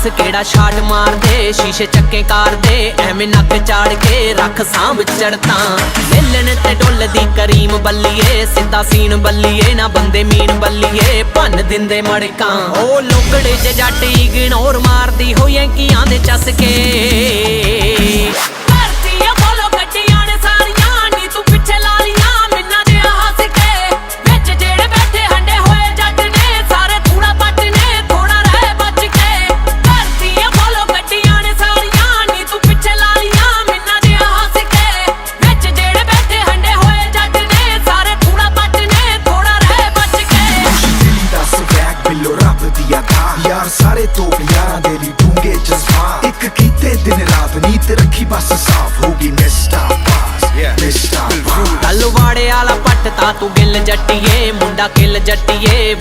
दस केड़ा छाट मार दे, शीशे चक्के कार दे, एवें नक चाड़ के रख सांभ चढ़ता। लेलन ते डुलदी करीम बल्लीए, सिद्धा सीन बल्लीए, ना बंदे मीन बल्लीए, भन दिंदे मड़कां। ओ लोकड़े जे जट इग्नोर मारदी होई कियां दे चसके। यार सारे तोप यारां दे ली डूंगे जज्बात, एक कीते दिन रात नीत रखी बस साफ होगी मिस्टर पास मिस्टर पास। तलवाड़े आला पट्ट ता तू गिल जट्टिए, मुंडा किल जट्टिए,